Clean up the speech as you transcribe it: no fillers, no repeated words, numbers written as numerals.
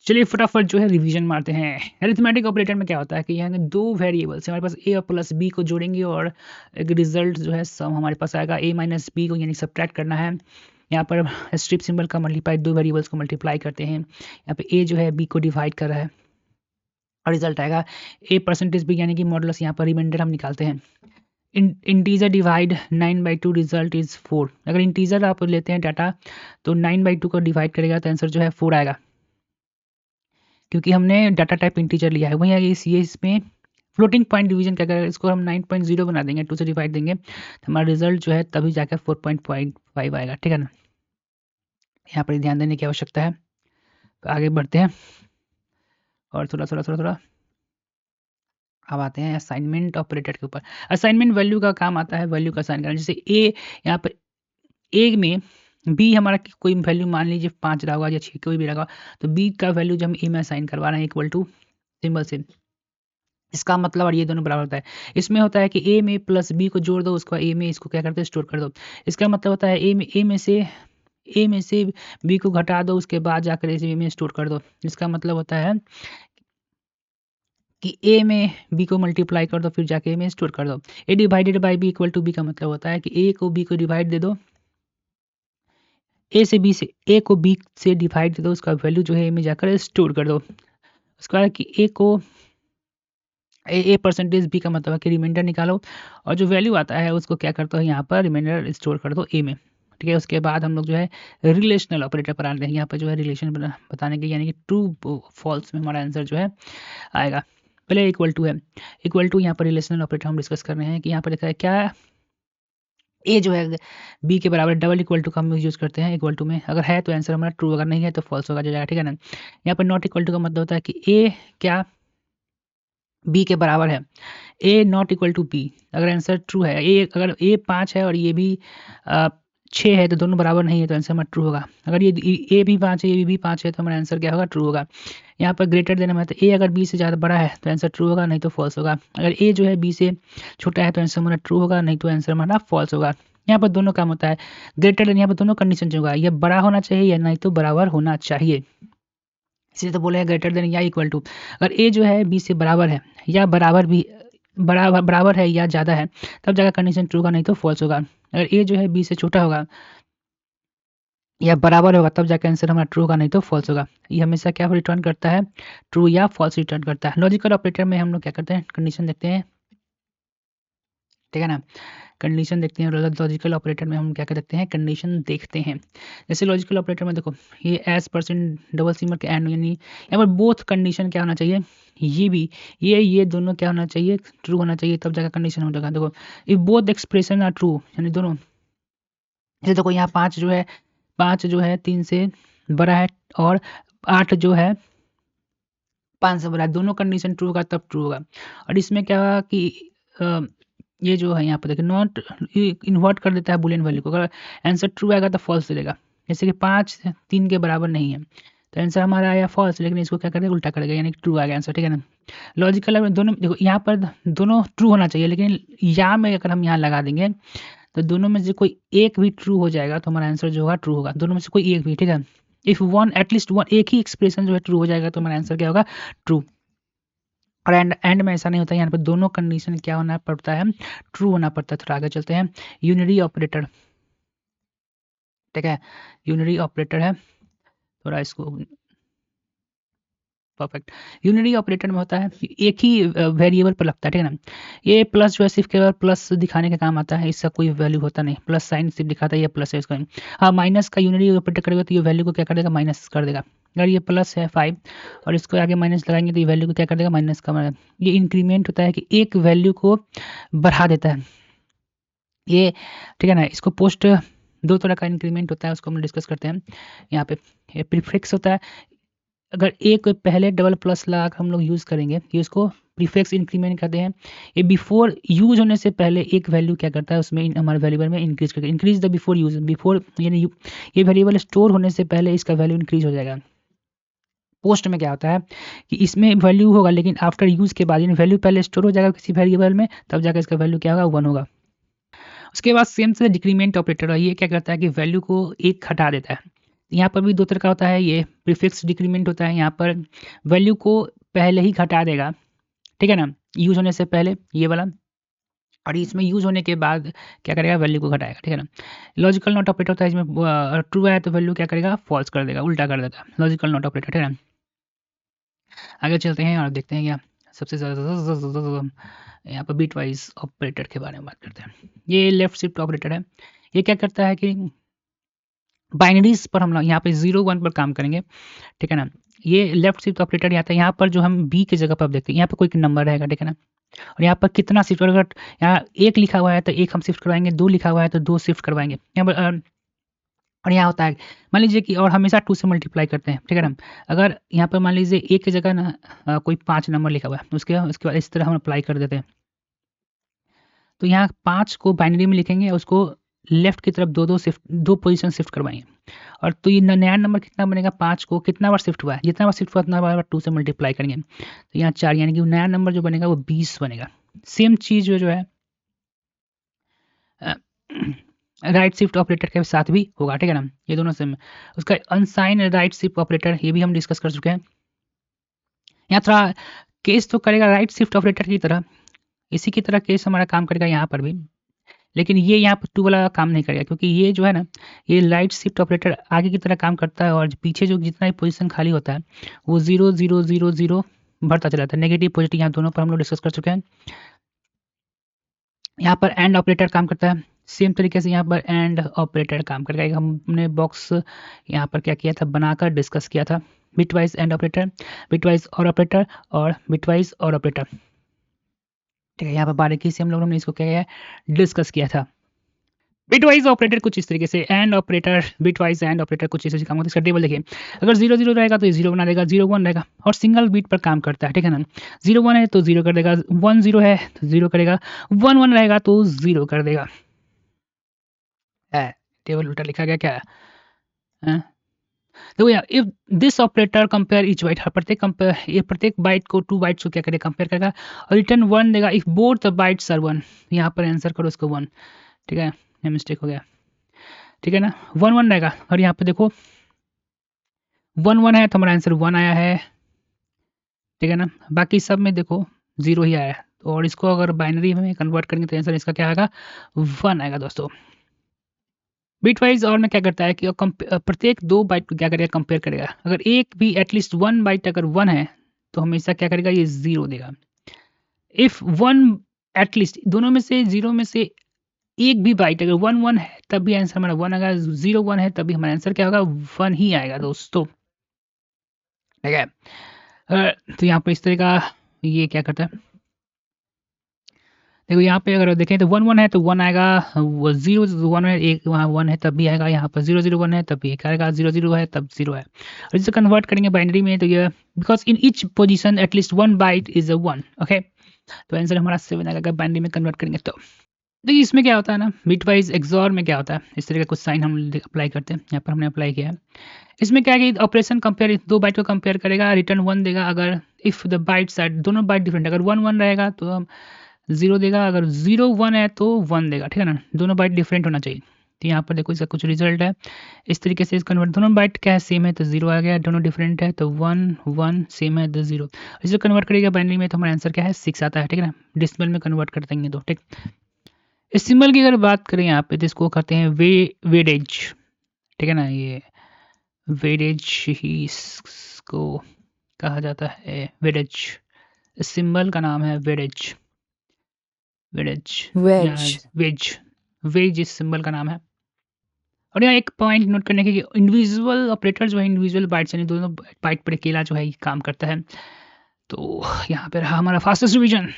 चलिए फटाफट जो है रिवीजन मारते हैं। अरिथमेटिक ऑपरेटर में क्या होता है कि यहाँ दो वेरिएबल्स हमारे पास ए और प्लस बी को जोड़ेंगे और एक रिजल्ट जो है सम हमारे पास आएगा ए माइनस बी को, यानी सब्ट्रैक्ट करना है। यहाँ पर स्ट्रिप सिंबल का मल्टीप्लाई दो वेरिएबल्स को मल्टीप्लाई करते हैं। यहाँ पे ए जो है बी को डिवाइड कर रहा है और रिजल्ट आएगा ए परसेंटेज बी, यानी कि मॉडुलस। यहाँ पर रिमाइंडर हम निकालते हैं। Integer divide 9/2 result is 4। अगर इंटीजर आप लेते हैं डाटा तो 9/2 को डिवाइड करेगा तो आंसर जो है 4 आएगा, क्योंकि हमने डाटा टाइप इंटीजर लिया है। वहीं ये इसमें फ्लोटिंग पॉइंट डिवीजन क्या करेगा, इसको हम 9.0 बना देंगे, 2 से डिवाइड देंगे तो हमारा रिजल्ट जो है तभी जाकर 4.5 आएगा। ठीक है ना, यहाँ पर ध्यान देने की आवश्यकता है। तो आगे बढ़ते हैं और थोड़ा अब आते हैं असाइनमेंट ऑपरेटर के ऊपर। असाइनमेंट वैल्यू का काम आता है वैल्यू का असाइन करना। जैसे ए, यहाँ पर ए में बी हमारा कोई वैल्यू मान लीजिए 5 रहा होगा या 6 कोई भी रहा, तो बी का वैल्यू जो हम ए में असाइन करवा रहे हैं इक्वल टू सिंबल से, इसका मतलब, और ये दोनों बराबर होता है। इसमें होता है कि ए में प्लस बी को जोड़ दो, उसको ए में इसको क्या करते हैं स्टोर कर दो। इसका मतलब होता है ए में से बी को घटा दो, उसके बाद जाकर ए में स्टोर कर दो। इसका मतलब होता है कि ए में बी को मल्टीप्लाई कर दो, फिर जाके ए में स्टोर कर दो। A divided by B equal to B का मतलब होता है कि ए को बी को डिवाइड दे दो, ए को बी से डिवाइड दे दो, उसका वैल्यू जो है ए में जाकर स्टोर कर दो। उसके बाद कि ए को ए परसेंटेज बी का मतलब है कि रिमाइंडर निकालो, और जो वैल्यू आता है उसको क्या करते हो यहाँ पर रिमाइंडर स्टोर कर दो ए में। ठीक है, उसके बाद हम लोग जो है रिलेशनल ऑपरेटर पर आते हैं। यहाँ पर जो है रिलेशन बताने के, यानी कि ट्रू फॉल्स में हमारा आंसर जो है आएगा। पहले इक्वल टू है, इक्वल टू यहाँ पर रिलेशनल ऑपरेटर हम डिस्कस कर रहे हैं कि यहाँ पर देखा है क्या ए जो है बी के बराबर, डबल इक्वल टू का हम यूज करते हैं इक्वल टू में। अगर है तो आंसर हमारा ट्रू, अगर नहीं है तो फॉल्स होगा जाएगा। ठीक है ना, यहाँ पर नॉट इक्वल टू का मतलब होता है कि ए क्या बी के बराबर है, ए नॉट इक्वल टू बी। अगर आंसर ट्रू है, अगर ए 5 है और ये भी 6 है तो दोनों बराबर नहीं है तो आंसर हमारा ट्रू होगा। अगर ये ए भी 5 है ये भी 5 है तो हमारा आंसर क्या होगा, ट्रू होगा। यहाँ पर ग्रेटर देन में तो ए अगर बी से ज़्यादा बड़ा है तो आंसर ट्रू होगा, नहीं तो फॉल्स होगा। अगर ए जो है बी से छोटा है तो आंसर हमारा ट्रू होगा, नहीं तो आंसर हमारा फॉल्स होगा। यहाँ पर दोनों काम होता है, ग्रेटर देन, यहाँ पर दोनों कंडीशन जो होगा, यह बड़ा होना चाहिए या नहीं तो बराबर होना चाहिए। इसलिए तो बोले हैं ग्रेटर देन या इक्वल टू। अगर ए जो है बी से बराबर है या बराबर है या ज़्यादा है तब जाकर कंडीशन ट्रू होगा, नहीं तो फॉल्स होगा। अगर ए जो है बी से छोटा होगा या बराबर होगा तब जाकर आंसर हमारा ट्रू होगा, नहीं तो फॉल्स होगा। ये हमेशा क्या रिटर्न करता है, ट्रू या फॉल्स रिटर्न करता है। लॉजिकल ऑपरेटर में हम लोग क्या करते हैं, कंडीशन देखते हैं। ठीक है ना, कंडीशन देखते हैं। लॉजिकल ऑपरेटर में हम क्या कर सकते हैं, कंडीशन देखते हैं। जैसे लॉजिकल ऑपरेटर में देखो ये एस परसेंट डबल सिमर के एंड, यानी यहाँ पर बोथ कंडीशन क्या होना चाहिए, ये भी ये दोनों क्या होना चाहिए, ट्रू होना चाहिए, तब जाकर कंडीशन हो जाएगा। देखो if both expression are true, यानी दोनों, जैसे देखो यहाँ 5 जो है 3 से बड़ा है और 8 जो है 5 से बड़ा है, दोनों कंडीशन ट्रू होगा तब ट्रू होगा। और इसमें क्या होगा कि ये जो है यहाँ पर देखिए नॉट इन्वर्ट कर देता है बुलियन वैल्यू को। अगर आंसर ट्रू आएगा तो फॉल्स देगा। जैसे कि 5 3 के बराबर नहीं है तो आंसर हमारा आया फॉल्स, लेकिन इसको क्या करेगा उल्टा करेगा, यानी कि ट्रू आ गया आंसर। ठीक है ना, लॉजिकल में दोनों देखो यहाँ पर दोनों ट्रू होना चाहिए, लेकिन यहाँ में अगर हम यहाँ लगा देंगे तो दोनों में से कोई एक भी ट्रू हो जाएगा तो हमारा आंसर जो होगा ट्रू होगा। दोनों में से कोई एक भी, ठीक है, इफ वन एटलीस्ट वन, एक ही एक्सप्रेशन जो है ट्रू हो जाएगा तो हमारा आंसर क्या होगा, ट्रू। और एंड में ऐसा नहीं होता है, यहाँ पर दोनों कंडीशन क्या होना पड़ता है, ट्रू होना पड़ता है। थोड़ा आगे चलते हैं, यूनिरी ऑपरेटर। ठीक है, यूनिरी ऑपरेटर है, थोड़ा इसको परफेक्ट। यूनिरी ऑपरेटर में होता है एक ही वेरिएबल पर लगता है। ठीक है ना, ये प्लस जो है सिर्फ केवल प्लस दिखाने का काम आता है, इसका कोई वैल्यू होता नहीं, प्लस साइन सिर्फ दिखाता है ये प्लस है इसका। हाँ, माइनस का यूनिरी ऑपरेटर करेगा तो ये वैल्यू को क्या कर देगा, माइनस कर देगा। अगर ये प्लस है 5 और इसको आगे माइनस लगाएंगे तो ये वैल्यू को क्या कर देगा, माइनस का। ये इंक्रीमेंट होता है कि एक वैल्यू को बढ़ा देता है ये। ठीक है ना, इसको पोस्ट दो तरह का इंक्रीमेंट होता है, उसको हम डिस्कस करते हैं यहाँ पे। ये प्रीफिक्स होता है, अगर एक पहले डबल प्लस लगा कर हम लोग यूज़ करेंगे तो इसको प्रीफिक्स इंक्रीमेंट करते हैं। ये बिफोर यूज होने से पहले एक वैल्यू क्या करता है उसमें हमारे वेरिएबल में इंक्रीज करके, increase the before use, before यानी ये वेरिएबल स्टोर होने से पहले इसका वैल्यू इंक्रीज हो जाएगा। पोस्ट में क्या होता है कि इसमें वैल्यू होगा लेकिन आफ्टर यूज के बाद, यानी वैल्यू पहले स्टोर हो जाएगा किसी वेरिएबल में, तब जाकर इसका वैल्यू क्या होगा, 1 होगा। उसके बाद सेम से डिक्रीमेंट ऑपरेटर है, ये क्या करता है कि वैल्यू को एक हटा देता है। यहाँ पर भी 2 तरह का होता है, ये प्रीफिक्स डिक्रीमेंट होता है, यहाँ पर वैल्यू को पहले ही घटा देगा, ठीक है ना? यूज़ होने से पहले ये वाला, और इसमें यूज़ होने के बाद क्या करेगा, वैल्यू को घटाएगा, ठीक है ना? लॉजिकल नॉट ऑपरेटर होता है, इसमें ट्रू है तो वैल्यू क्या करेगा, फॉल्स कर देगा, उल्टा कर देता है, लॉजिकल नॉट ऑपरेटर, ठीक है ना? आगे चलते हैं और देखते हैं क्या सबसे ज़्यादा यहाँ पर बिट वाइज ऑपरेटर के बारे में बात करते हैं। ये लेफ्ट शिफ्ट ऑपरेटर है, ये क्या करता है कि बाइनरीज पर हम लोग यहाँ पे 0 1 पर काम करेंगे, ठीक है ना? ये लेफ्ट शिफ्ट ऑपरेटर आता है, यहाँ पर जो हम बी की जगह पर देखते हैं, यहाँ पर कोई नंबर रहेगा, ठीक है ना? और यहाँ पर कितना शिफ्ट, अगर यहाँ 1 लिखा हुआ है तो 1 हम शिफ्ट करवाएंगे, 2 लिखा हुआ है तो 2 शिफ्ट करवाएंगे यहाँ पर। और यहाँ होता है, मान लीजिए कि, और हमेशा 2 से मल्टीप्लाई करते हैं, ठीक है ना? अगर यहाँ पर मान लीजिए 1 की जगह ना कोई 5 नंबर लिखा हुआ है, उसके बाद इस तरह हम अप्लाई कर देते हैं, तो यहाँ 5 को बाइनरी में लिखेंगे, उसको लेफ्ट की तरफ 2 शिफ्ट 2 पोजीशन शिफ्ट करवाएंगे, और तो ये नया नंबर कितना बनेगा, 5 को कितना बार शिफ्ट हुआ है, जितना बार शिफ्ट हुआ उतना बार 2 से मल्टीप्लाई करेंगे, तो यहाँ 4, यानी कि नया नंबर जो बनेगा वो 20 बनेगा। सेम चीज़ जो है राइट शिफ्ट ऑपरेटर के साथ भी होगा, ठीक है ना? ये दोनों सेम। उसका अनसाइन राइट शिफ्ट ऑपरेटर, ये भी हम डिस्कस कर चुके हैं। यहाँ थोड़ा केस तो करेगा राइट शिफ्ट ऑपरेटर की तरह, इसी की तरह केस हमारा काम करेगा यहाँ पर भी, लेकिन ये यहाँ पर 2 वाला काम नहीं करेगा, क्योंकि ये जो है ना, ये राइट शिफ्ट ऑपरेटर आगे की तरह काम करता है, और पीछे जो जितना भी पोजीशन खाली होता है वो 0 0 0 0 बढ़ता चला जाता है। नेगेटिव पॉजिटिव यहाँ दोनों पर हम लोग डिस्कस कर चुके हैं। यहाँ पर एंड ऑपरेटर काम करता है, सेम तरीके से यहाँ पर एंड ऑपरेटर काम करेगा। एक हमने बॉक्स यहाँ पर क्या किया था, बनाकर डिस्कस किया था, बिटवाइज एंड ऑपरेटर, बिटवाइज और ऑपरेटर, और बिटवाइज और ऑपरेटर, ठीक है? यहाँ पर बारीकी से हम लोगों ने इसको क्या किया, डिस्कस किया था। बिटवाइज ऑपरेटर कुछ इस तरीके से, and operator, bitwise and operator कुछ इस काम होता है। इसका टेबल देखिए, अगर 0 0 रहेगा तो ये 0 बना देगा, 0 1 रहेगा, और सिंगल बीट पर काम करता है, ठीक है ना? 0 1 है तो 0 कर देगा, 1 0 है तो 0 करेगा, 1 1 रहेगा तो 0 कर देगा। है टेबल उल्टा लिखा गया क्या है? देखो यार, if this operator compare each byte, प्रत्येक बाइट को 2 बाइट्स को क्या करेगा, कंपेयर करेगा, और रिटर्न 1 देगा if both the bytes are 1। यहाँ पर आंसर करो इसको 1, ठीक है? ये मिस्टेक हो गया, ठीक है ना? 1 1 रहेगा, और यहाँ पे देखो 1 1 है तो हमारा आंसर 1 आया है, ठीक है ना? बाकी सब में देखो 0 ही आया है, और इसको अगर बाइनरी में कन्वर्ट करेंगे तो आंसर इसका क्या आएगा, 1 आएगा दोस्तों। बिटवाइज और में क्या करता है कि प्रत्येक 2 बाइट को क्या करेगा, कंपेयर करेगा। अगर एक भी एटलीस्ट 1 बाइट अगर 1 है तो हमेशा क्या करेगा, ये 0 देगा। इफ 1 एटलीस्ट दोनों में से 0 में से एक भी बाइट अगर 1 1 है तब भी आंसर हमारा 1 आएगा, 0 1 है तब भी हमारा आंसर क्या होगा, 1 ही आएगा दोस्तों, ठीक है? तो यहाँ पर इस तरह का ये क्या करता है, देखो यहाँ पे अगर देखें तो 1 1 है तो 1 आएगा, वो 0 1 है, एक वहाँ 1 है तब भी आएगा, यहाँ पर 0 0 1 है तब भी एक आएगा, 0 0 है तब 0 है। और इसे कन्वर्ट करेंगे बाइनरी में तो ये, because in each position at least 1 byte is a 1, okay? तो आंसर हमारा 7 आएगा अगर बाइनरी में कन्वर्ट करेंगे तो। देखिए इसमें क्या होता है ना, बिटवाइज एक्सॉर में क्या होता है, इस तरह का कुछ साइन हम अप्लाई करते हैं, यहाँ पर हमने अप्लाई किया है। इसमें क्या है कि ऑपरेशन कंपेयर, 2 बाइट को कंपेयर करेगा, रिटर्न 1 देगा अगर इफ द बाइट्स आर, दोनों बाइट डिफरेंट, अगर 1 1 रहेगा तो हम 0 देगा, अगर 0 1 है तो 1 देगा, ठीक है ना? दोनों बाइट डिफरेंट होना चाहिए। तो यहाँ पर देखो इसका कुछ रिजल्ट है, इस तरीके से कन्वर्ट, दोनों बाइट क्या है, सेम है तो 0 आ गया, दोनों डिफरेंट है तो 1 1 सेम है तो 0। इसे कन्वर्ट करेगा बाइनरी में तो हमारा आंसर क्या है, 6 आता है, ठीक है ना? डेसिमल में कन्वर्ट कर देंगे तो, ठीक। इस सिंबल की अगर बात करें यहाँ पे तो इसको कहते हैं वेडेज, ठीक है ना? ये वेडेज ही इसको कहा जाता है, वेडेज। इस सिंबल का नाम है वेडेज, वेज इस सिंबल का नाम है। और यहाँ एक पॉइंट नोट करने की, इंडिविजुअल ऑपरेटर जो है, इंडिविजुअल बाइट्स यानी दोनों बाइट पर अकेला जो है काम करता है। तो यहाँ पर हमारा फास्टेस्ट रिवीजन